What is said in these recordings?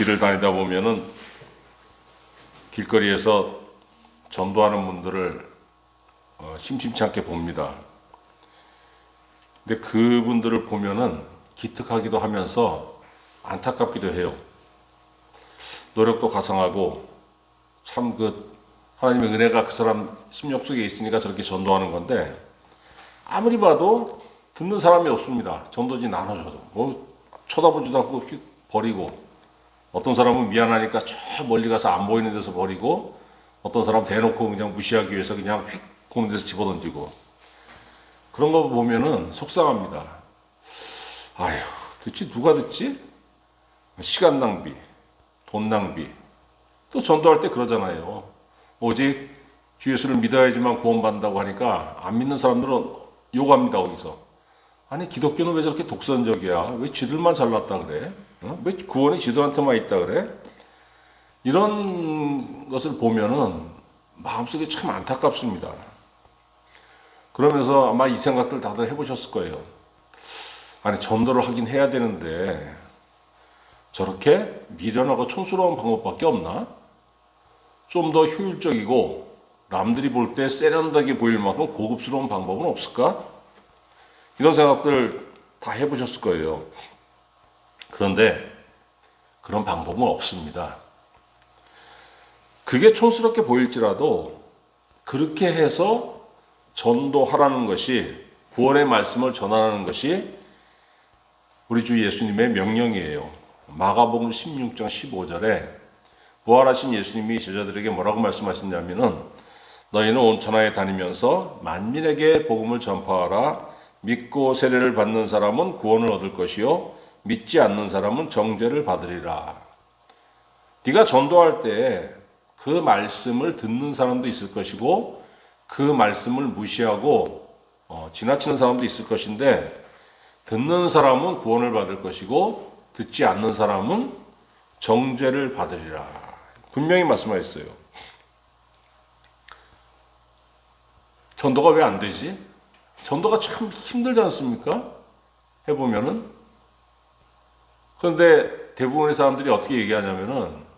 길을 다니다 보면은 길거리에서 전도하는 분들을 심심치 않게 봅니다. 근데 그분들을 보면은 기특하기도 하면서 안타깝기도 해요. 노력도 가상하고 참 하나님의 은혜가 그 사람 심령 속에 있으니까 저렇게 전도하는 건데, 아무리 봐도 듣는 사람이 없습니다. 전도지 나눠줘도 쳐다보지도 않고 휙 버리고, 어떤 사람은 미안하니까 저 멀리 가서 안 보이는 데서 버리고, 어떤 사람 대놓고 그냥 무시하기 위해서 그냥 휙 보는 데서 집어던지고, 그런 거 보면은 속상합니다. 아휴, 도대체 누가 듣지? 시간 낭비, 돈 낭비. 또 전도할 때 그러잖아요. 오직 주 예수를 믿어야지만 구원받는다고 하니까 안 믿는 사람들은 욕합니다, 거기서. 아니, 기독교는 왜 저렇게 독선적이야? 왜 쥐들만 잘났다 그래? 왜 구원이 쥐들한테만 있다 그래? 이런 것을 보면은 마음속에 참 안타깝습니다. 그러면서 아마 이 생각들 다들 해보셨을 거예요. 아니, 전도를 하긴 해야 되는데 저렇게 미련하고 촌스러운 방법밖에 없나? 좀 더 효율적이고 남들이 볼 때 세련되게 보일 만큼 고급스러운 방법은 없을까? 이런 생각들 다 해보셨을 거예요. 그런데 그런 방법은 없습니다. 그게 촌스럽게 보일지라도 그렇게 해서 전도하라는 것이, 구원의 말씀을 전하라는 것이 우리 주 예수님의 명령이에요. 마가복음 16장 15절에 부활하신 예수님이 제자들에게 뭐라고 말씀하셨냐면은, 너희는 온 천하에 다니면서 만민에게 복음을 전파하라. 믿고 세례를 받는 사람은 구원을 얻을 것이요 믿지 않는 사람은 정죄를 받으리라. 네가 전도할 때 그 말씀을 듣는 사람도 있을 것이고 그 말씀을 무시하고 지나치는 사람도 있을 것인데, 듣는 사람은 구원을 받을 것이고 듣지 않는 사람은 정죄를 받으리라. 분명히 말씀하셨어요. 전도가 왜 안 되지? 전도가 참 힘들지 않습니까? 해보면은. 그런데 대부분의 사람들이 어떻게 얘기하냐면은,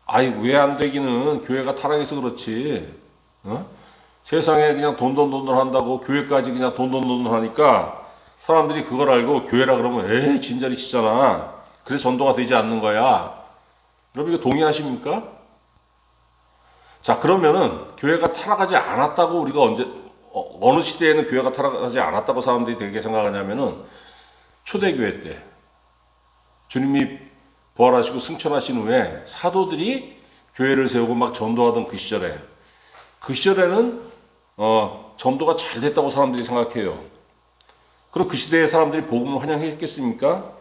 아이, 왜 안 되기는 교회가 타락해서 그렇지. 세상에 그냥 돈 한다고 교회까지 그냥 돈 하니까 사람들이 그걸 알고 교회라 그러면 에이, 진짜리 치잖아. 그래서 전도가 되지 않는 거야. 여러분, 이거 동의하십니까? 자, 그러면은 교회가 타락하지 않았다고 우리가 어느 시대에는 교회가 타락하지 않았다고 사람들이 되게 생각하냐면은, 초대교회 때 주님이 부활하시고 승천하신 후에 사도들이 교회를 세우고 막 전도하던 그 시절에는 전도가 잘 됐다고 사람들이 생각해요. 그럼 그 시대의 사람들이 복음을 환영했겠습니까?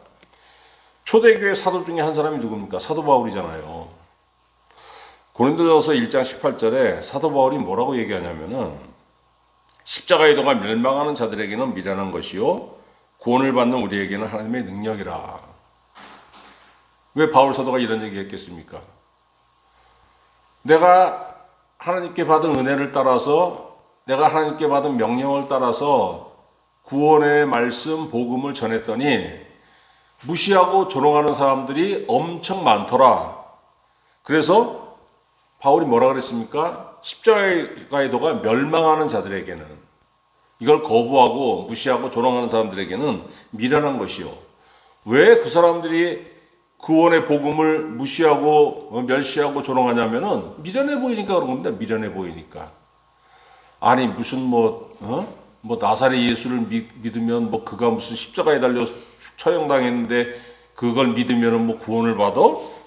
초대교회 사도 중에 한 사람이 누굽니까? 사도 바울이잖아요. 고린도전서 1장 18절에 사도 바울이 뭐라고 얘기하냐면은, 십자가의 도가 멸망하는 자들에게는 미련한 것이요 구원을 받는 우리에게는 하나님의 능력이라. 왜 바울 사도가 이런 얘기 했겠습니까? 내가 하나님께 받은 은혜를 따라서, 내가 하나님께 받은 명령을 따라서 구원의 말씀, 복음을 전했더니 무시하고 조롱하는 사람들이 엄청 많더라. 그래서 바울이 뭐라 그랬습니까? 십자가의 도가 멸망하는 자들에게는, 이걸 거부하고 무시하고 조롱하는 사람들에게는 미련한 것이요. 왜 그 사람들이 구원의 복음을 무시하고 멸시하고 조롱하냐면은 미련해 보이니까 그런 겁니다. 미련해 보이니까. 아니, 무슨 나사렛 예수를 믿으면 그가 무슨 십자가에 달려 처형당했는데 그걸 믿으면은 구원을 받아?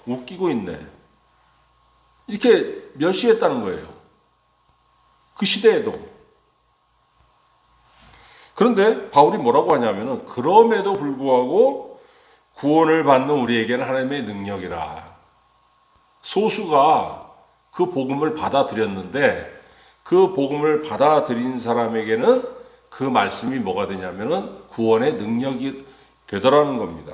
웃기고 있네. 이렇게 멸시했다는 거예요. 그 시대에도. 그런데 바울이 뭐라고 하냐면은, 그럼에도 불구하고 구원을 받는 우리에게는 하나님의 능력이라. 소수가 그 복음을 받아들였는데, 그 복음을 받아들인 사람에게는 그 말씀이 뭐가 되냐면은 구원의 능력이 되더라는 겁니다.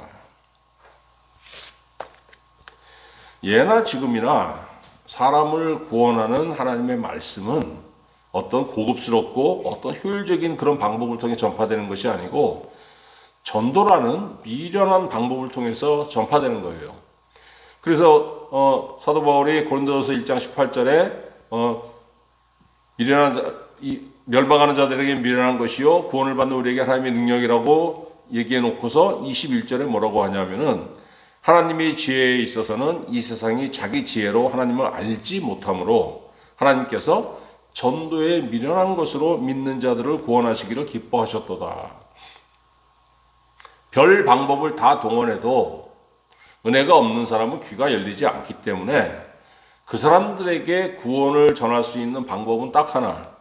예나 지금이나 사람을 구원하는 하나님의 말씀은 어떤 고급스럽고 어떤 효율적인 그런 방법을 통해 전파되는 것이 아니고, 전도라는 미련한 방법을 통해서 전파되는 거예요. 그래서 사도 바울이 고린도서 1장 18절에 멸망하는 자들에게 미련한 것이요 구원을 받는 우리에게 하나님의 능력이라고 얘기해 놓고서 21절에 뭐라고 하냐면은 하나님의 지혜에 있어서는 이 세상이 자기 지혜로 하나님을 알지 못하므로 하나님께서 전도에 미련한 것으로 믿는 자들을 구원하시기를 기뻐하셨도다. 별 방법을 다 동원해도 은혜가 없는 사람은 귀가 열리지 않기 때문에 그 사람들에게 구원을 전할 수 있는 방법은 딱 하나.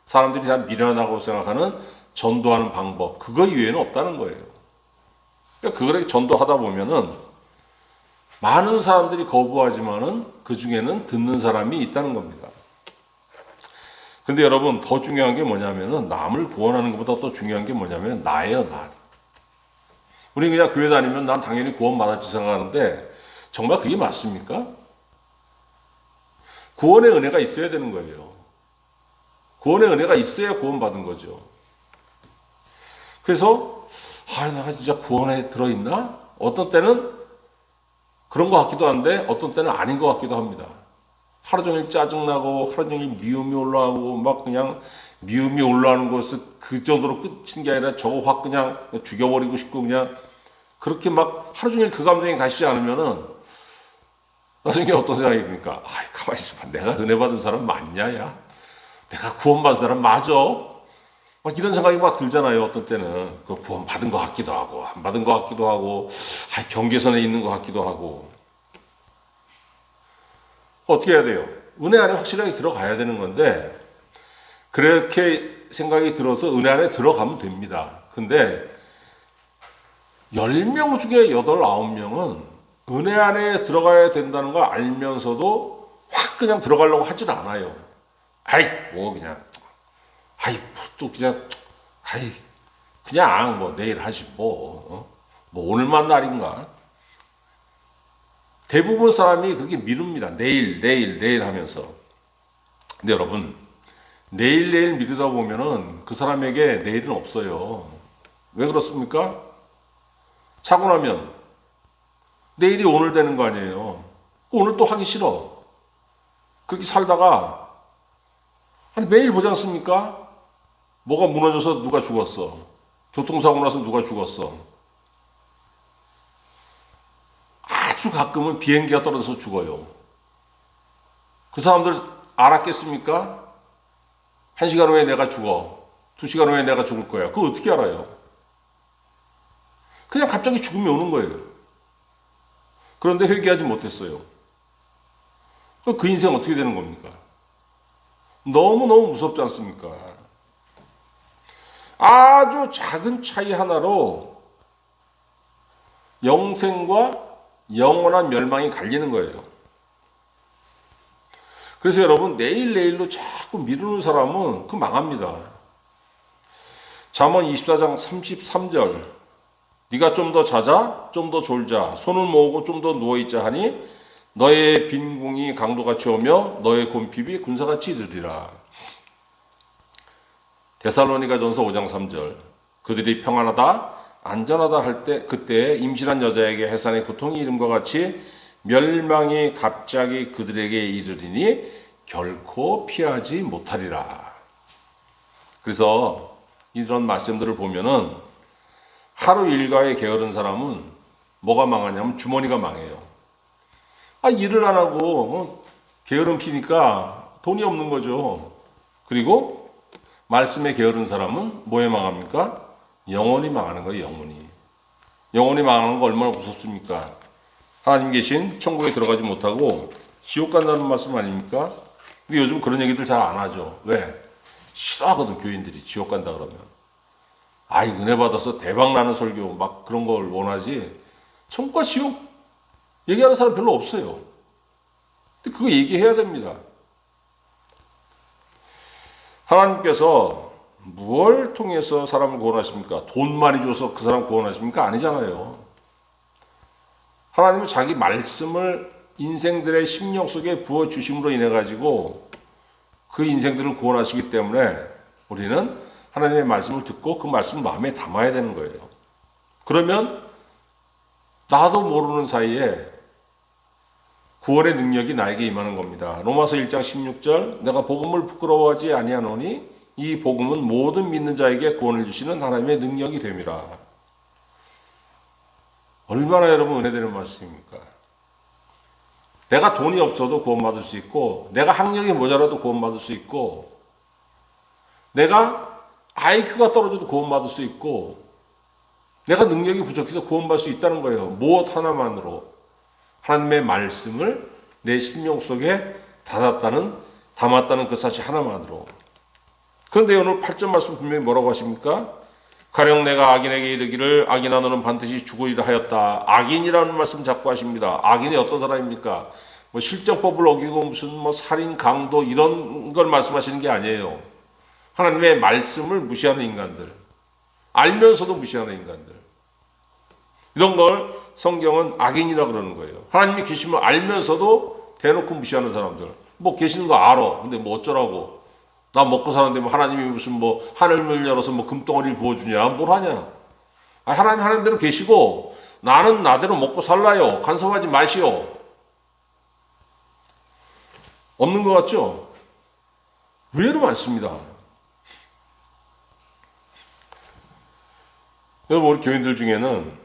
사람들이 다 미련하다고 생각하는 전도하는 방법. 그거 이외에는 없다는 거예요. 그러니까 그거를 전도하다 보면은 많은 사람들이 거부하지만은 그 중에는 듣는 사람이 있다는 겁니다. 근데 여러분 더 중요한 게 뭐냐면은 남을 구원하는 것보다 더 중요한 게 뭐냐면 나예요, 나. 우리 그냥 교회 다니면 난 당연히 구원 받았지 생각하는데 정말 그게 맞습니까? 구원의 은혜가 있어야 되는 거예요. 구원의 은혜가 있어야 구원 받은 거죠. 그래서 내가 진짜 구원에 들어있나? 어떤 때는 그런 것 같기도 한데 어떤 때는 아닌 것 같기도 합니다. 하루 종일 짜증나고 하루 종일 미움이 올라오고 막 그냥 미움이 올라오는 것을 그 정도로 끝인 게 아니라 저거 확 그냥 죽여버리고 싶고 그냥 그렇게 막 하루 종일 그 감정이 가시지 않으면은 나중에 어떤 생각이 듭니까? 가만히 있어봐. 내가 은혜 받은 사람 맞냐, 야? 내가 구원받은 사람 맞아? 막 이런 생각이 막 들잖아요. 어떤 때는 그 구원 받은 것 같기도 하고 안 받은 것 같기도 하고 경계선에 있는 것 같기도 하고 어떻게 해야 돼요? 은혜 안에 확실하게 들어가야 되는 건데 그렇게 생각이 들어서 은혜 안에 들어가면 됩니다. 근데 10명 중에 8, 9명은 은혜 안에 들어가야 된다는 걸 알면서도 확 그냥 들어가려고 하질 않아요. 그냥 뭐 내일 하지 뭐 오늘만 날인가. 대부분 사람이 그렇게 미룹니다. 내일 하면서. 근데 여러분 내일 미루다 보면은 그 사람에게 내일은 없어요. 왜 그렇습니까? 자고 나면 내일이 오늘 되는 거 아니에요. 오늘 또 하기 싫어. 그렇게 살다가 매일 보지 않습니까? 뭐가 무너져서 누가 죽었어. 교통사고 나서 누가 죽었어. 아주 가끔은 비행기가 떨어져서 죽어요. 그 사람들 알았겠습니까? 1시간 후에 내가 죽어. 2시간 후에 내가 죽을 거야. 그거 어떻게 알아요? 그냥 갑자기 죽음이 오는 거예요. 그런데 회개하지 못했어요. 그 인생 어떻게 되는 겁니까? 너무너무 무섭지 않습니까? 아주 작은 차이 하나로 영생과 영원한 멸망이 갈리는 거예요. 그래서 여러분 내일로 자꾸 미루는 사람은 그 망합니다. 잠언 24장 33절 네가 좀 더 자자 좀 더 졸자 손을 모으고 좀 더 누워있자 하니 너의 빈궁이 강도같이 오며 너의 곰핍이 군사같이 이르리라. 데살로니가전서 5장 3절 그들이 평안하다 안전하다 할 때 그때 임신한 여자에게 해산의 고통이 이름과 같이 멸망이 갑자기 그들에게 이르리니 결코 피하지 못하리라. 그래서 이런 말씀들을 보면은 하루 일과에 게으른 사람은 뭐가 망하냐면 주머니가 망해요. 일을 안 하고 게으름 피니까 돈이 없는 거죠. 그리고 말씀에 게으른 사람은 뭐에 망합니까? 영원히 망하는 거예요. 영원히 망하는 거 얼마나 무섭습니까? 하나님 계신 천국에 들어가지 못하고 지옥 간다는 말씀 아닙니까? 근데 요즘 그런 얘기들 잘 안 하죠. 왜? 싫어하거든 교인들이 지옥 간다 그러면. 은혜 받아서 대박 나는 설교 막 그런 걸 원하지 천국과 지옥 얘기하는 사람 별로 없어요. 근데 그거 얘기해야 됩니다. 하나님께서 무엇을 통해서 사람을 구원하십니까? 돈 많이 줘서 그 사람 구원하십니까? 아니잖아요. 하나님은 자기 말씀을 인생들의 심령 속에 부어주심으로 인해 가지고 그 인생들을 구원하시기 때문에 우리는 하나님의 말씀을 듣고 그 말씀을 마음에 담아야 되는 거예요. 그러면 나도 모르는 사이에 구원의 능력이 나에게 임하는 겁니다. 로마서 1장 16절 내가 복음을 부끄러워하지 아니하노니 이 복음은 모든 믿는 자에게 구원을 주시는 하나님의 능력이 됨이라. 얼마나 여러분 은혜되는 말씀입니까? 내가 돈이 없어도 구원받을 수 있고 내가 학력이 모자라도 구원받을 수 있고 내가 IQ가 떨어져도 구원받을 수 있고 내가 능력이 부족해도 구원받을 수 있다는 거예요. 무엇 하나만으로 하나님의 말씀을 내 심령 속에 담았다는 그 사실 하나만으로. 그런데 오늘 8절 말씀 분명히 뭐라고 하십니까? 가령 내가 악인에게 이르기를 악인아 너는 반드시 죽으리라 하였다. 악인이라는 말씀 자꾸 하십니다. 악인이 어떤 사람입니까? 뭐 실정법을 어기고 무슨 뭐 살인, 강도 이런 걸 말씀하시는 게 아니에요. 하나님의 말씀을 무시하는 인간들, 알면서도 무시하는 인간들, 이런 걸 성경은 악인이라 그러는 거예요. 하나님이 계시면 알면서도 대놓고 무시하는 사람들. 뭐 계시는 거 알아. 근데 뭐 어쩌라고. 나 먹고 사는데 뭐 하나님이 무슨 뭐 하늘을 열어서 뭐 금덩어리를 부어주냐. 뭘 하냐. 하나님 하나님대로 계시고 나는 나대로 먹고 살라요. 간섭하지 마시오. 없는 것 같죠? 의외로 많습니다. 여러분 우리 교인들 중에는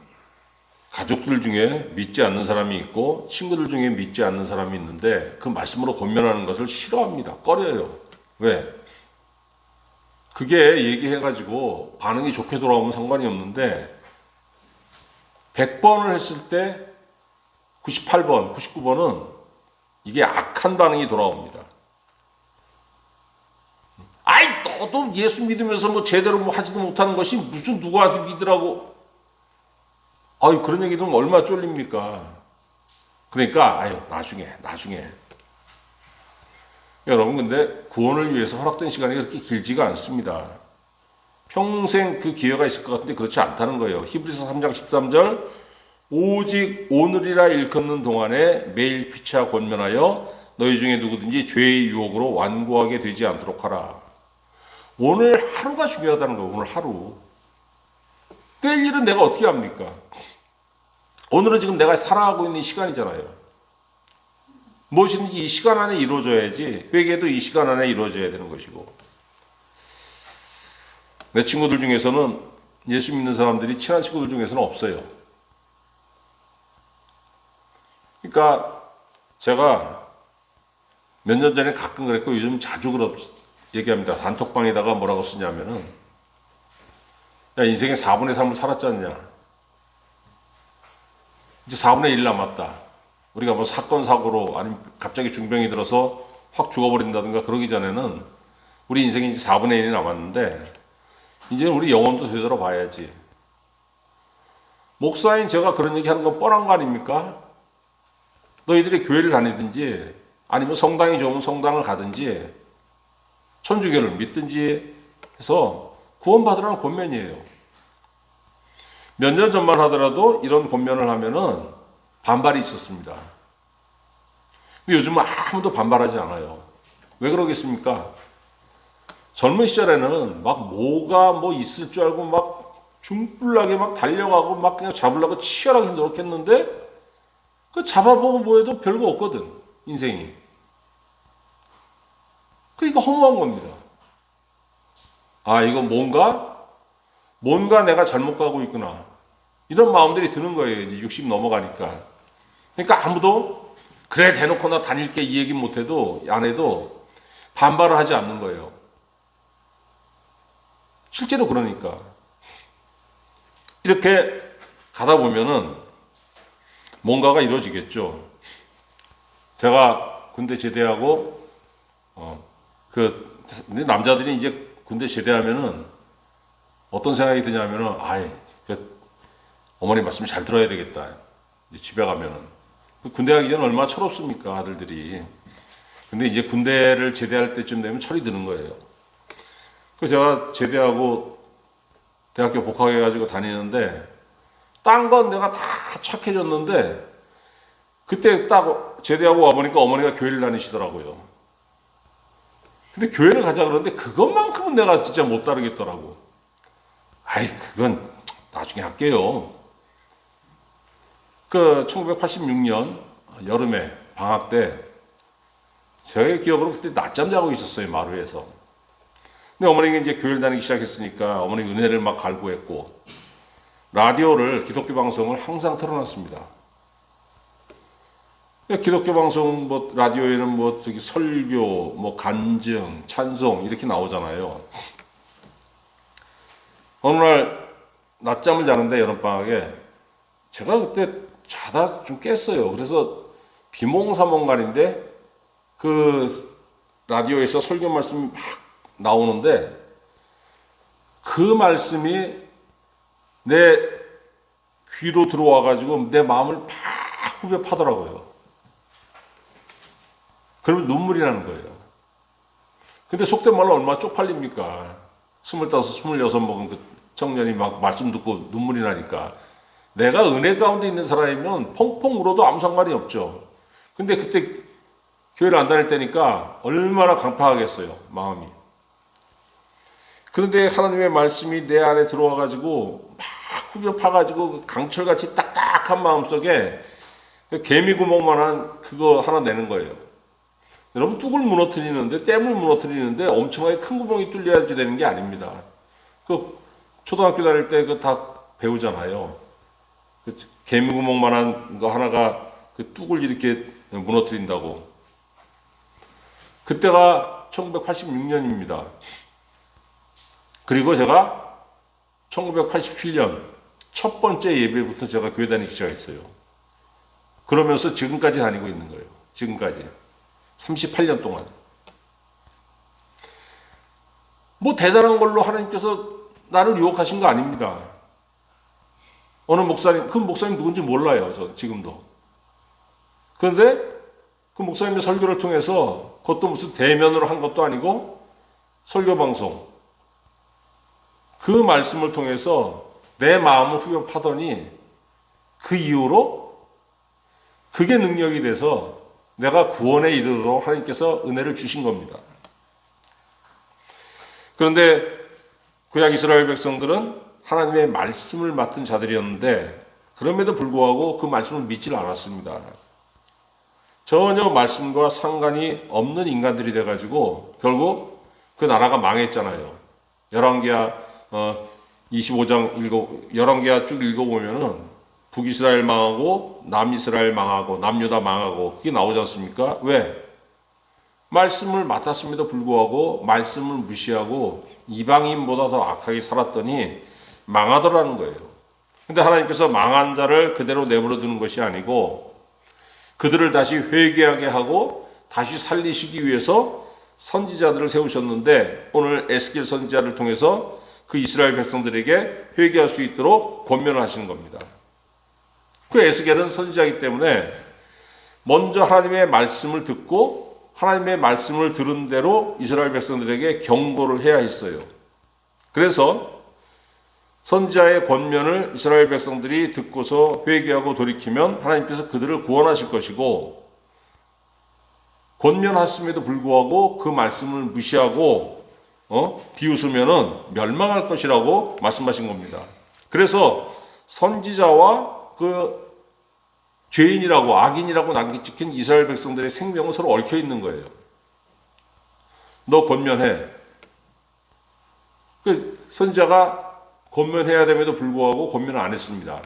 가족들 중에 믿지 않는 사람이 있고 친구들 중에 믿지 않는 사람이 있는데 그 말씀으로 권면하는 것을 싫어합니다. 꺼려요. 왜? 그게 얘기해가지고 반응이 좋게 돌아오면 상관이 없는데 100번을 했을 때 98번, 99번은 이게 악한 반응이 돌아옵니다. 아이 너도 예수 믿으면서 뭐 제대로 뭐 하지도 못하는 것이 무슨 누구한테 믿으라고. 아유, 그런 얘기 들으면 얼마나 쫄립니까? 그러니까, 나중에. 여러분, 근데 구원을 위해서 허락된 시간이 그렇게 길지가 않습니다. 평생 그 기회가 있을 것 같은데 그렇지 않다는 거예요. 히브리서 3장 13절, 오직 오늘이라 일컫는 동안에 매일 피차 권면하여 너희 중에 누구든지 죄의 유혹으로 완고하게 되지 않도록 하라. 오늘 하루가 중요하다는 거예요. 오늘 하루. 내일 일은 내가 어떻게 합니까? 오늘은 지금 내가 살아가고 있는 시간이잖아요. 무엇이든지 이 시간 안에 이루어져야지 회개도 이 시간 안에 이루어져야 되는 것이고. 내 친구들 중에서는 예수 믿는 사람들이 친한 친구들 중에서는 없어요. 그러니까 제가 몇 년 전에 가끔 그랬고 요즘 자주 얘기합니다. 단톡방에다가 뭐라고 쓰냐면은 야 인생의 4분의 3을 살았지 않냐. 이제 4분의 1 남았다. 우리가 뭐 사건 사고로 아니면 갑자기 중병이 들어서 확 죽어버린다든가 그러기 전에는 우리 인생이 이제 4분의 1이 남았는데 이제는 우리 영혼도 되돌아봐야지. 목사인 제가 그런 얘기하는 건 뻔한 거 아닙니까? 너희들이 교회를 다니든지 아니면 성당이 좋으면 성당을 가든지 천주교를 믿든지 해서 구원받으라는 권면이에요. 몇 년 전만 하더라도 이런 권면을 하면은 반발이 있었습니다. 근데 요즘은 아무도 반발하지 않아요. 왜 그러겠습니까? 젊은 시절에는 막 뭐가 뭐 있을 줄 알고 막 중불나게 막 달려가고 막 그냥 잡으려고 치열하게 노력했는데 그 잡아보고 뭐해도 별거 없거든, 인생이. 그러니까 허무한 겁니다. 아, 이거 뭔가 내가 잘못 가고 있구나. 이런 마음들이 드는 거예요. 이제 60 넘어가니까. 그러니까 아무도 그래 대놓고 나 다닐게 이 얘기 못해도 안 해도 반발을 하지 않는 거예요. 실제로 그러니까. 이렇게 가다 보면은 뭔가가 이루어지겠죠. 제가 군대 제대하고 근데 남자들이 이제 군대 제대하면은 어떤 생각이 드냐면은 어머니 말씀 잘 들어야 되겠다. 이제 집에 가면은 군대 가기 전 얼마나 철없습니까 아들들이. 근데 이제 군대를 제대할 때쯤 되면 철이 드는 거예요. 그래서 제가 제대하고 대학교 복학해가지고 다니는데 딴 건 내가 다 착해졌는데 그때 딱 제대하고 와보니까 어머니가 교회를 다니시더라고요. 근데 교회를 가자 그러는데 그것만큼은 내가 진짜 못 따르겠더라고. 그건 나중에 할게요. 1986년 여름에 방학 때 제 기억으로 그때 낮잠 자고 있었어요, 마루에서. 근데 어머니가 이제 교회를 다니기 시작했으니까 어머니 은혜를 막 갈구했고 라디오를 기독교 방송을 항상 틀어놨습니다. 기독교 방송 뭐 라디오에는 뭐 저기 설교, 뭐 간증, 찬송 이렇게 나오잖아요. 어느 날 낮잠을 자는데 여름방학에 제가 그때 자다 좀 깼어요. 그래서 비몽사몽간인데 그 라디오에서 설교 말씀이 막 나오는데 그 말씀이 내 귀로 들어와가지고 내 마음을 막 후벼 파더라고요. 그러면 눈물이 나는 거예요. 근데 속된 말로 얼마나 쪽팔립니까? 25, 26 먹은 그 청년이 막 말씀 듣고 눈물이 나니까. 내가 은혜 가운데 있는 사람이면 펑펑 울어도 아무 상관이 없죠. 근데 그때 교회를 안 다닐 때니까 얼마나 강팍하겠어요, 마음이. 그런데 하나님의 말씀이 내 안에 들어와가지고 막 후벼 파가지고 강철같이 딱딱한 마음속에 개미 구멍만한 그거 하나 내는 거예요. 여러분 뚝을 무너뜨리는데, 댐을 무너뜨리는데 엄청나게 큰 구멍이 뚫려야지 되는 게 아닙니다. 그 초등학교 다닐 때 그 다 배우잖아요. 그 개미 구멍만한 거 하나가 그 뚝을 이렇게 무너뜨린다고. 그때가 1986년입니다. 그리고 제가 1987년 첫 번째 예배부터 제가 교회 다니기 시작했어요. 그러면서 지금까지 다니고 있는 거예요. 지금까지. 38년 동안. 뭐 대단한 걸로 하나님께서 나를 유혹하신 거 아닙니다. 어느 목사님, 그 목사님 누군지 몰라요. 저 지금도. 그런데 그 목사님의 설교를 통해서 그것도 무슨 대면으로 한 것도 아니고 설교 방송. 그 말씀을 통해서 내 마음을 후벼 파더니 그 이후로 그게 능력이 돼서 내가 구원에 이르도록 하나님께서 은혜를 주신 겁니다. 그런데 구약 이스라엘 백성들은 하나님의 말씀을 맡은 자들이었는데 그럼에도 불구하고 그 말씀을 믿지 않았습니다. 전혀 말씀과 상관이 없는 인간들이 돼가지고 결국 그 나라가 망했잖아요. 열왕기하 25장 열왕기하 쭉 읽어보면은 북이스라엘 망하고 남이스라엘 망하고 남유다 망하고 그게 나오지 않습니까? 왜? 말씀을 맡았음에도 불구하고 말씀을 무시하고 이방인보다 더 악하게 살았더니 망하더라는 거예요. 근데 하나님께서 망한 자를 그대로 내버려 두는 것이 아니고 그들을 다시 회개하게 하고 다시 살리시기 위해서 선지자들을 세우셨는데 오늘 에스겔 선지자를 통해서 그 이스라엘 백성들에게 회개할 수 있도록 권면을 하시는 겁니다. 그 에스겔은 선지자이기 때문에 먼저 하나님의 말씀을 듣고 하나님의 말씀을 들은 대로 이스라엘 백성들에게 경고를 해야 했어요. 그래서 선지자의 권면을 이스라엘 백성들이 듣고서 회개하고 돌이키면 하나님께서 그들을 구원하실 것이고 권면하심에도 불구하고 그 말씀을 무시하고 비웃으면 멸망할 것이라고 말씀하신 겁니다. 그래서 선지자와 그 죄인이라고 악인이라고 남기 찍힌 이스라엘 백성들의 생명은 서로 얽혀 있는 거예요. 너 권면해. 그 선지자가 권면해야 됨에도 불구하고 권면을 안 했습니다.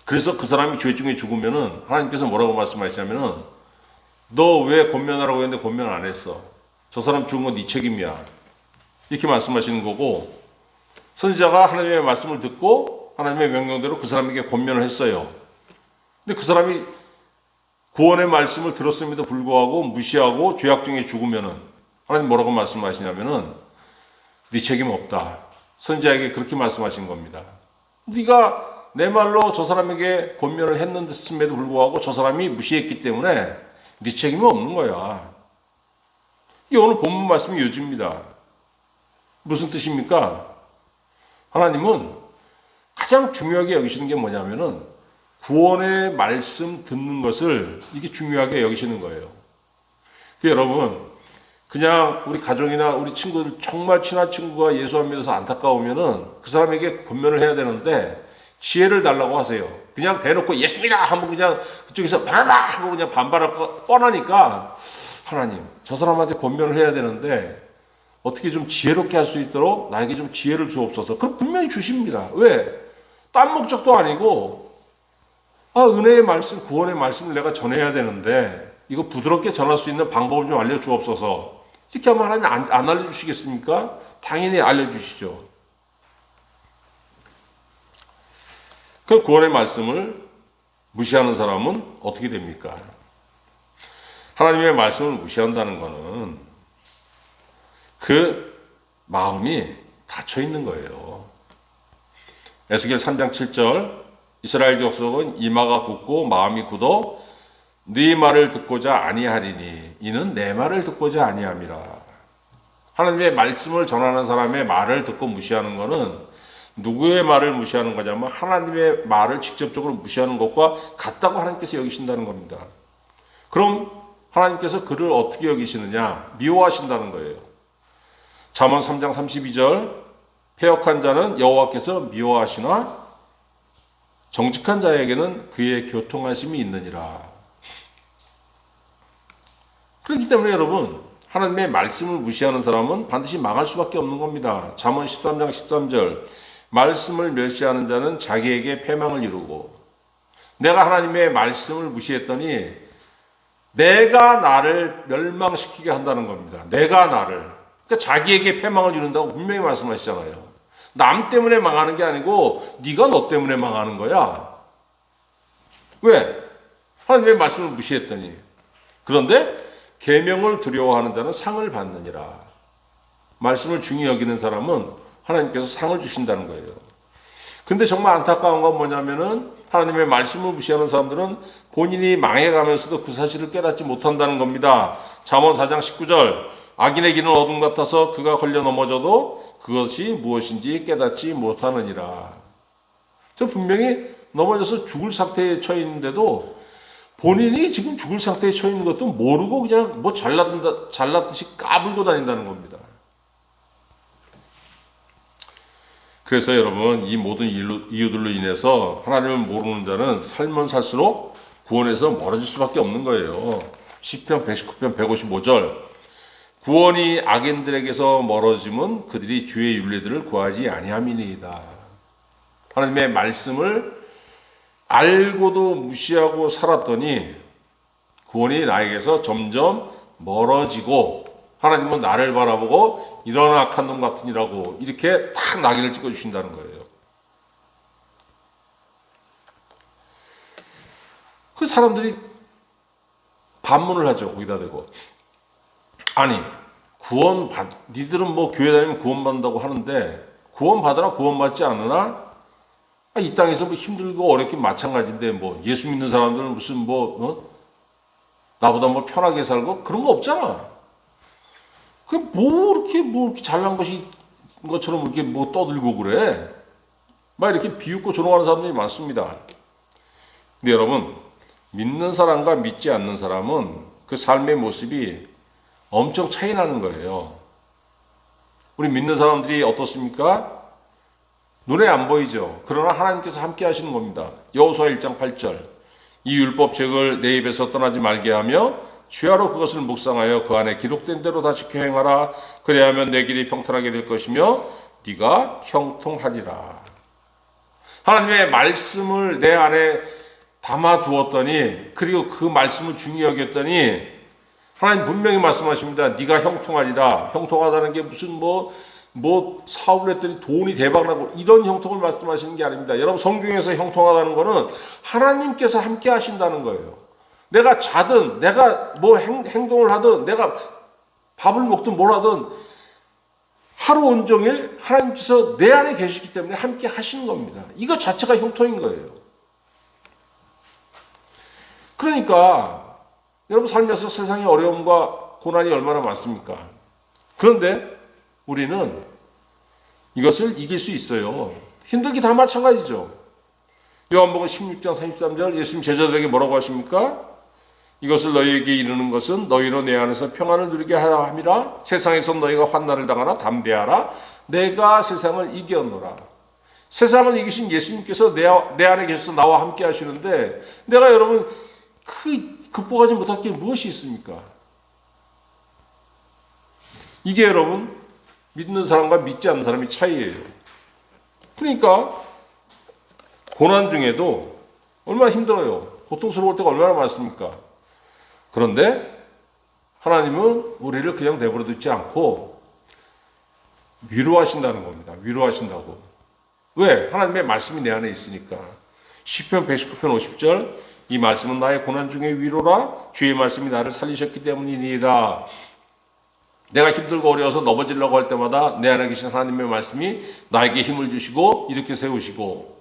그래서 그 사람이 죄 중에 죽으면은 하나님께서 뭐라고 말씀하시냐면은 너 왜 권면하라고 했는데 권면 안 했어? 저 사람 죽은 건 네 책임이야. 이렇게 말씀하시는 거고 선지자가 하나님의 말씀을 듣고 하나님의 명령대로 그 사람에게 권면을 했어요. 근데 그 사람이 구원의 말씀을 들었음에도 불구하고 무시하고 죄악 중에 죽으면은 하나님 뭐라고 말씀하시냐면은 네 책임 없다. 선지자에게 그렇게 말씀하신 겁니다. 네가 내 말로 저 사람에게 권면을 했는데도 불구하고 저 사람이 무시했기 때문에 네 책임은 없는 거야. 이게 오늘 본문 말씀의 요지입니다. 무슨 뜻입니까? 하나님은 가장 중요하게 여기시는 게 뭐냐면은 구원의 말씀 듣는 것을 이게 중요하게 여기시는 거예요. 여러분 그냥 우리 가족이나 우리 친구들 정말 친한 친구가 예수 안 믿어서 안타까우면은 그 사람에게 권면을 해야 되는데 지혜를 달라고 하세요. 그냥 대놓고 예수입니다 하면 그냥 그쪽에서 바라라 하고 그냥 반발할 거 뻔하니까 하나님 저 사람한테 권면을 해야 되는데 어떻게 좀 지혜롭게 할 수 있도록 나에게 좀 지혜를 주옵소서. 그럼 분명히 주십니다. 왜? 딴 목적도 아니고 은혜의 말씀, 구원의 말씀을 내가 전해야 되는데 이거 부드럽게 전할 수 있는 방법을 좀 알려주옵소서. 이렇게 하면 하나님 안 알려주시겠습니까? 당연히 알려주시죠. 그 구원의 말씀을 무시하는 사람은 어떻게 됩니까? 하나님의 말씀을 무시한다는 것은 그 마음이 닫혀 있는 거예요. 에스겔 3장 7절 이스라엘 족속은 이마가 굳고 마음이 굳어 네 말을 듣고자 아니하리니 이는 내 말을 듣고자 아니함이라. 하나님의 말씀을 전하는 사람의 말을 듣고 무시하는 것은 누구의 말을 무시하는 거냐면 하나님의 말을 직접적으로 무시하는 것과 같다고 하나님께서 여기신다는 겁니다. 그럼 하나님께서 그를 어떻게 여기시느냐? 미워하신다는 거예요. 잠언 3장 32절 패역한 자는 여호와께서 미워하시나 정직한 자에게는 그의 교통하심이 있느니라. 그렇기 때문에 여러분 하나님의 말씀을 무시하는 사람은 반드시 망할 수밖에 없는 겁니다. 잠언 13장 13절 말씀을 멸시하는 자는 자기에게 패망을 이루고 내가 하나님의 말씀을 무시했더니 내가 나를 멸망시키게 한다는 겁니다. 내가 나를. 그러니까 자기에게 패망을 이룬다고 분명히 말씀하시잖아요. 남 때문에 망하는 게 아니고 네가 너 때문에 망하는 거야. 왜? 하나님의 말씀을 무시했더니. 그런데 계명을 두려워하는 자는 상을 받느니라. 말씀을 중히 여기는 사람은 하나님께서 상을 주신다는 거예요. 근데 정말 안타까운 건 뭐냐면은 하나님의 말씀을 무시하는 사람들은 본인이 망해가면서도 그 사실을 깨닫지 못한다는 겁니다. 잠언 4장 19절 악인의 길은 어둠 같아서 그가 걸려 넘어져도 그것이 무엇인지 깨닫지 못하느니라. 저 분명히 넘어져서 죽을 상태에 처해 있는데도 본인이 지금 죽을 상태에 처해 있는 것도 모르고 그냥 뭐 잘났듯이 까불고 다닌다는 겁니다. 그래서 여러분 이 모든 이유들로 인해서 하나님을 모르는 자는 살면 살수록 구원에서 멀어질 수밖에 없는 거예요. 시편 119편 155절 구원이 악인들에게서 멀어짐은 그들이 주의 윤례들을 구하지 아니함이니이다. 하나님의 말씀을 알고도 무시하고 살았더니 구원이 나에게서 점점 멀어지고 하나님은 나를 바라보고 이런 악한 놈 같으니라고 이렇게 탁 낙인을 찍어주신다는 거예요. 그 사람들이 반문을 하죠. 거기다 대고 아니 니들은 뭐 교회 다니면 구원받는다고 하는데 구원받으나 구원받지 않으나 이 땅에서 뭐 힘들고 어렵긴 마찬가지인데 뭐 예수 믿는 사람들은 무슨 나보다 뭐 편하게 살고 그런 거 없잖아. 그게 뭐 이렇게 잘난 것처럼 이렇게 뭐 떠들고 그래. 막 이렇게 비웃고 조롱하는 사람들이 많습니다. 근데 여러분, 믿는 사람과 믿지 않는 사람은 그 삶의 모습이 엄청 차이 나는 거예요. 우리 믿는 사람들이 어떻습니까? 눈에 안 보이죠. 그러나 하나님께서 함께 하시는 겁니다. 여호수아 1장 8절 이 율법책을 내 입에서 떠나지 말게 하며 주야로 그것을 묵상하여 그 안에 기록된 대로 다 지켜 행하라. 그래야면 내 길이 평탄하게 될 것이며 네가 형통하리라. 하나님의 말씀을 내 안에 담아두었더니 그리고 그 말씀을 중히 여겼더니 하나님 분명히 말씀하십니다. 네가 형통하리라. 형통하다는 게 무슨 뭐 사업을 했더니 돈이 대박나고 이런 형통을 말씀하시는 게 아닙니다. 여러분 성경에서 형통하다는 거는 하나님께서 함께 하신다는 거예요. 내가 자든 내가 뭐 행동을 하든 내가 밥을 먹든 뭘 하든 하루 온종일 하나님께서 내 안에 계시기 때문에 함께 하시는 겁니다. 이거 자체가 형통인 거예요. 그러니까 여러분 살면서 세상의 어려움과 고난이 얼마나 많습니까? 그런데 우리는 이것을 이길 수 있어요. 힘들기 다 마찬가지죠. 요한복음 16장 33절 예수님 제자들에게 뭐라고 하십니까? 이것을 너희에게 이르는 것은 너희로 내 안에서 평안을 누리게 하라 함이라. 세상에서 너희가 환난을 당하나 담대하라. 내가 세상을 이겼노라. 세상을 이기신 예수님께서 내 안에 계셔서 나와 함께 하시는데 내가 여러분 극복하지 못할 게 무엇이 있습니까? 이게 여러분 믿는 사람과 믿지 않는 사람의 차이예요. 그러니까 고난 중에도 얼마나 힘들어요. 고통스러울 때가 얼마나 많습니까? 그런데 하나님은 우리를 그냥 내버려 두지 않고 위로하신다는 겁니다. 위로하신다고. 왜? 하나님의 말씀이 내 안에 있으니까. 시편 119편 50절 이 말씀은 나의 고난 중의 위로라 주의 말씀이 나를 살리셨기 때문이니이다. 내가 힘들고 어려워서 넘어지려고 할 때마다 내 안에 계신 하나님의 말씀이 나에게 힘을 주시고 이렇게 세우시고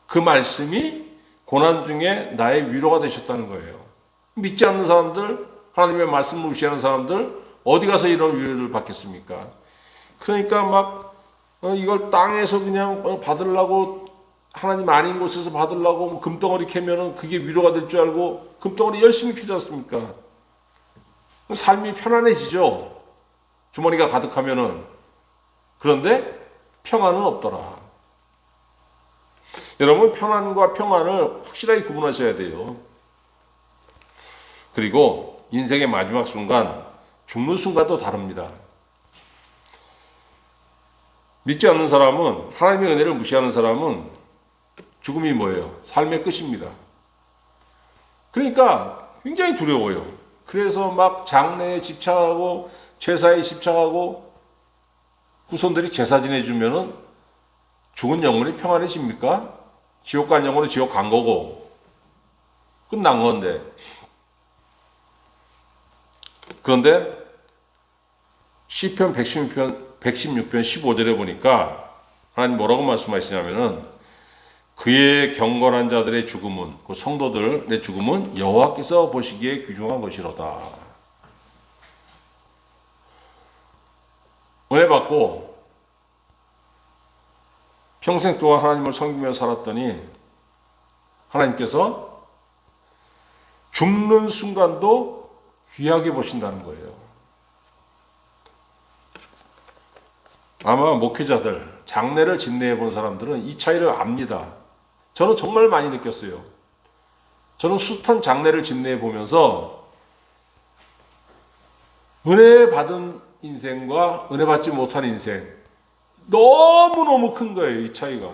그 말씀이 고난 중에 나의 위로가 되셨다는 거예요. 믿지 않는 사람들, 하나님의 말씀을 무시하는 사람들 어디 가서 이런 위로를 받겠습니까? 그러니까 막 이걸 땅에서 그냥 받으려고 하나님 아닌 곳에서 받으려고 금덩어리 캐면은 그게 위로가 될 줄 알고 금덩어리 열심히 캐지 않습니까? 삶이 편안해지죠. 주머니가 가득하면은. 그런데 평안은 없더라. 여러분 편안과 평안을 확실하게 구분하셔야 돼요. 그리고 인생의 마지막 순간, 죽는 순간도 다릅니다. 믿지 않는 사람은, 하나님의 은혜를 무시하는 사람은 죽음이 뭐예요? 삶의 끝입니다. 그러니까 굉장히 두려워요. 그래서 막 장례에 집착하고 제사에 집착하고 후손들이 제사 지내주면은 죽은 영혼이 평안해집니까? 지옥 간 영혼은 지옥 간 거고 끝난 건데. 그런데 시편 116편 15절에 보니까 하나님 뭐라고 말씀하시냐면은 그의 경건한 자들의 죽음은, 그 성도들의 죽음은 여호와께서 보시기에 귀중한 것이로다. 은혜 받고 평생 동안 하나님을 섬기며 살았더니 하나님께서 죽는 순간도 귀하게 보신다는 거예요. 아마 목회자들, 장례를 집례해 본 사람들은 이 차이를 압니다. 저는 정말 많이 느꼈어요. 저는 숱한 장례를 집례해 보면서 은혜 받은 인생과 은혜 받지 못한 인생 너무너무 큰 거예요. 이 차이가.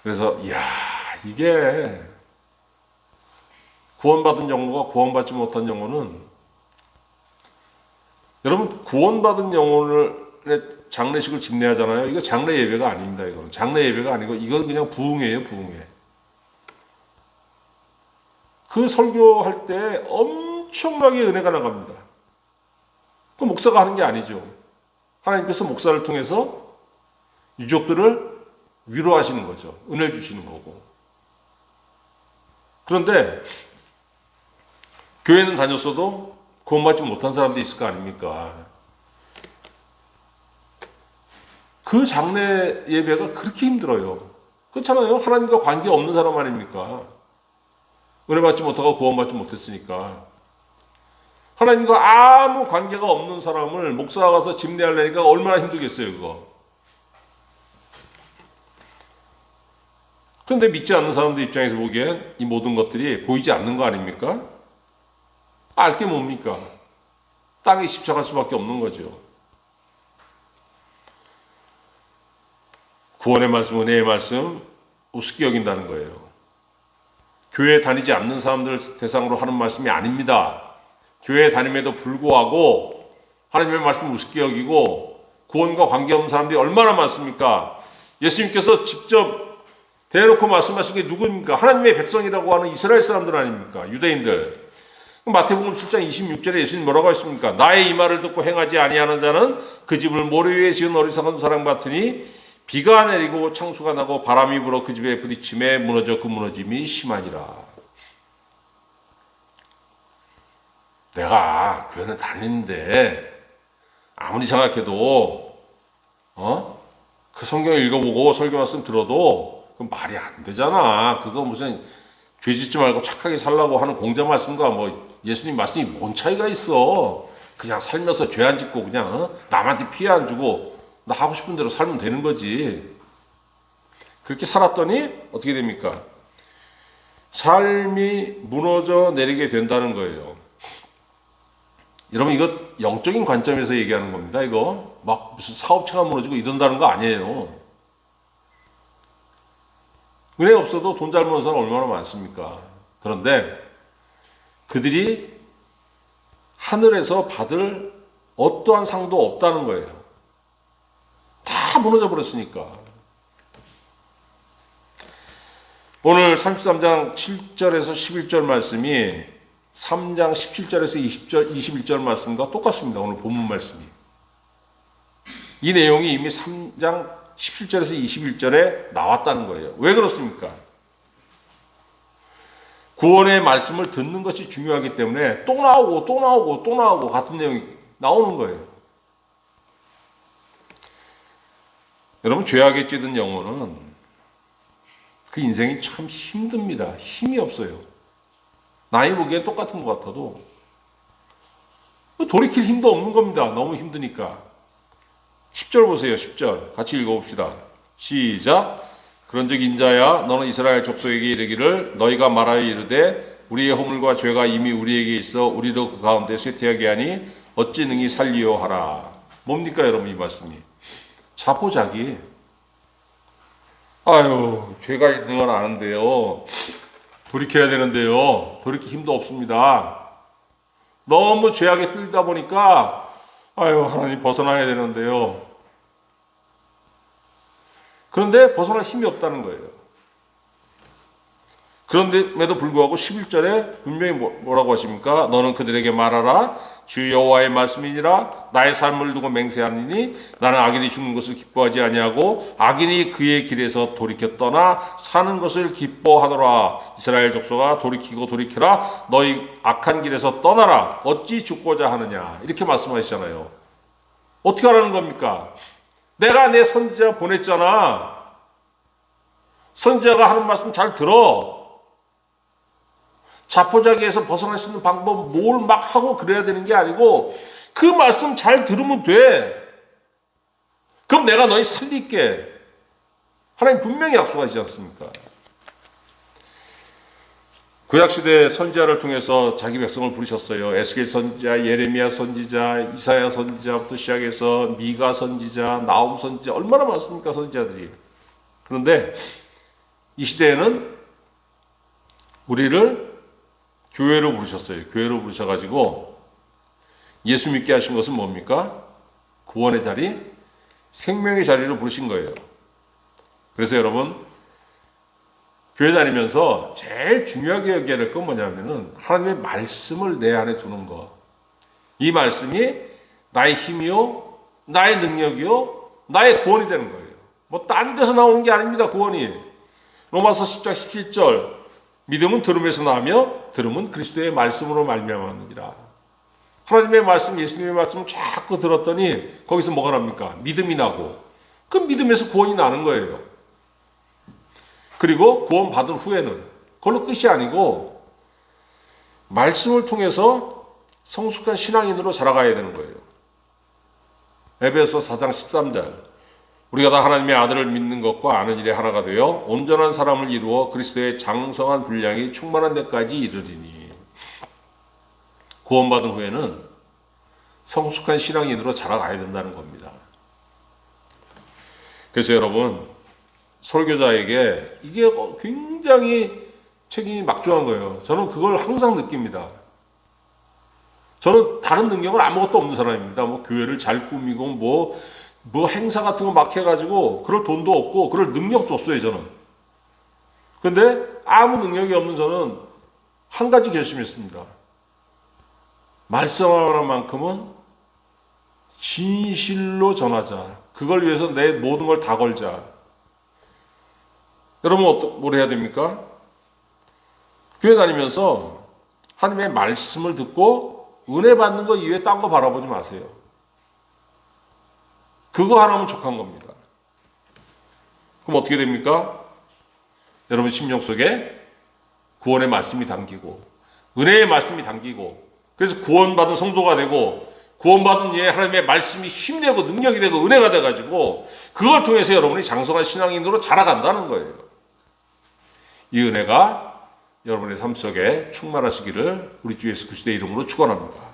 그래서 이야, 이게 구원받은 영혼과 구원받지 못한 영혼은, 여러분 구원받은 영혼을 장례식을 집례하잖아요. 이거 장례 예배가 아닙니다. 이거는 장례 예배가 아니고 이건 그냥 부흥회예요. 부흥회. 그 설교할 때 엄청나게 은혜가 나갑니다. 그 목사가 하는 게 아니죠. 하나님께서 목사를 통해서 유족들을 위로하시는 거죠. 은혜를 주시는 거고. 그런데 교회는 다녔어도 구원받지 못한 사람도 있을 거 아닙니까? 그 장례 예배가 그렇게 힘들어요. 그렇잖아요. 하나님과 관계 없는 사람 아닙니까? 은혜 받지 못하고 구원받지 못했으니까. 하나님과 아무 관계가 없는 사람을 목사가 가서 집례하려니까 얼마나 힘들겠어요, 그거. 그런데 믿지 않는 사람들 입장에서 보기엔 이 모든 것들이 보이지 않는 거 아닙니까? 알 게 뭡니까? 땅에 십자갈 수밖에 없는 거죠. 구원의 말씀, 은혜의 말씀 우습게 여긴다는 거예요. 교회에 다니지 않는 사람들 대상으로 하는 말씀이 아닙니다. 교회에 다님에도 불구하고 하나님의 말씀을 우습게 여기고 구원과 관계없는 사람들이 얼마나 많습니까? 예수님께서 직접 대놓고 말씀하신 게 누구입니까? 하나님의 백성이라고 하는 이스라엘 사람들 아닙니까? 유대인들. 마태복음 7장 26절에 예수님 뭐라고 하십니까? 나의 이 말을 듣고 행하지 아니하는 자는 그 집을 모래 위에 지은 어리석은 사람 같으니 비가 내리고 창수가 나고 바람이 불어 그 집에 부딪힘에 무너져 그 무너짐이 심하니라. 내가 교회는 다니는데 아무리 생각해도 그 성경 읽어보고 설교 말씀 들어도 그 말이 안 되잖아. 그거 무슨 죄 짓지 말고 착하게 살라고 하는 공자 말씀과 뭐 예수님 말씀이 뭔 차이가 있어. 그냥 살면서 죄 안 짓고 그냥 남한테 피해 안 주고 나 하고 싶은 대로 살면 되는 거지. 그렇게 살았더니 어떻게 됩니까? 삶이 무너져 내리게 된다는 거예요. 여러분 이거 영적인 관점에서 얘기하는 겁니다. 이거 막 무슨 사업체가 무너지고 이런다는 거 아니에요. 은혜 없어도 돈 잘 버는 사람 얼마나 많습니까? 그런데 그들이 하늘에서 받을 어떠한 상도 없다는 거예요. 다 무너져 버렸으니까. 오늘 33장 7절에서 11절 말씀이 3장 17절에서 21절 말씀과 똑같습니다. 오늘 본문 말씀이. 이 내용이 이미 3장 17절에서 21절에 나왔다는 거예요. 왜 그렇습니까? 구원의 말씀을 듣는 것이 중요하기 때문에 또 나오고 같은 내용이 나오는 거예요. 여러분 죄악에 찌든 영혼은 그 인생이 참 힘듭니다. 힘이 없어요. 나이 보기엔 똑같은 것 같아도 돌이킬 힘도 없는 겁니다. 너무 힘드니까. 10절 보세요. 10절 같이 읽어봅시다. 시작. 그런즉 인자야 너는 이스라엘 족속에게 이르기를 너희가 말하여 이르되 우리의 허물과 죄가 이미 우리에게 있어 우리도 그 가운데 쇠퇴하게 하니 어찌 능히 살리요 하라. 뭡니까 여러분 이 말씀이? 자포자기. 아유 죄가 있는 건 아는데요. 돌이켜야 되는데요. 돌이킬 힘도 없습니다. 너무 죄악에 끌다 보니까 아유 하나님 벗어나야 되는데요. 그런데 벗어날 힘이 없다는 거예요. 그런데에도 불구하고 11절에 분명히 뭐라고 하십니까? 너는 그들에게 말하라. 주 여호와의 말씀이니라. 나의 삶을 두고 맹세하느니 나는 악인이 죽는 것을 기뻐하지 아니하고 악인이 그의 길에서 돌이켜 떠나 사는 것을 기뻐하노라. 이스라엘 족속아 돌이키고 돌이켜라. 너희 악한 길에서 떠나라. 어찌 죽고자 하느냐. 이렇게 말씀하시잖아요. 어떻게 하라는 겁니까? 내가 내 선지자 보냈잖아. 선지자가 하는 말씀 잘 들어. 자포자기에서 벗어날 수 있는 방법 뭘 막 하고 그래야 되는 게 아니고 그 말씀 잘 들으면 돼. 그럼 내가 너희 살릴게. 하나님 분명히 약속하시지 않습니까? 구약시대 선지자를 통해서 자기 백성을 부르셨어요. 에스겔 선지자, 예레미야 선지자, 이사야 선지자부터 시작해서 미가 선지자, 나움 선지자 얼마나 많습니까 선지자들이. 그런데 이 시대에는 우리를 교회로 부르셨어요. 교회로 부르셔가지고 예수 믿게 하신 것은 뭡니까? 구원의 자리, 생명의 자리로 부르신 거예요. 그래서 여러분 교회 다니면서 제일 중요하게 여겨야 될 건 뭐냐면은 하나님의 말씀을 내 안에 두는 거. 이 말씀이 나의 힘이요, 나의 능력이요, 나의 구원이 되는 거예요. 뭐 딴 데서 나오는 게 아닙니다. 구원이. 로마서 10장 17절 믿음은 들음에서 나며 들음은 그리스도의 말씀으로 말미암았느니라. 하나님의 말씀, 예수님의 말씀을 자꾸 들었더니 거기서 뭐가 납니까? 믿음이 나고 그 믿음에서 구원이 나는 거예요. 그리고 구원 받은 후에는 그걸로 끝이 아니고 말씀을 통해서 성숙한 신앙인으로 자라가야 되는 거예요. 에베소 4장 13절 우리가 다 하나님의 아들을 믿는 것과 아는 일에 하나가 되어 온전한 사람을 이루어 그리스도의 장성한 분량이 충만한 데까지 이르리니. 구원받은 후에는 성숙한 신앙인으로 자라가야 된다는 겁니다. 그래서 여러분 설교자에게 이게 굉장히 책임이 막중한 거예요. 저는 그걸 항상 느낍니다. 저는 다른 능력은 아무것도 없는 사람입니다. 뭐 교회를 잘 꾸미고 뭐 행사 같은 거 막 해가지고 그럴 돈도 없고 그럴 능력도 없어요. 저는. 그런데 아무 능력이 없는 저는 한 가지 결심했습니다. 말씀하는 만큼은 진실로 전하자. 그걸 위해서 내 모든 걸 다 걸자. 여러분 뭘 해야 됩니까? 교회 다니면서 하나님의 말씀을 듣고 은혜 받는 거 이외에 딴 거 바라보지 마세요. 그거 하나면 족한 겁니다. 그럼 어떻게 됩니까? 여러분 심령 속에 구원의 말씀이 담기고 은혜의 말씀이 담기고 그래서 구원받은 성도가 되고 구원받은 예 하나님의 말씀이 힘되고 능력이 되고 은혜가 돼가지고 그걸 통해서 여러분이 장성한 신앙인으로 자라간다는 거예요. 이 은혜가 여러분의 삶 속에 충만하시기를 우리 주 예수 그리스도의 이름으로 축원합니다.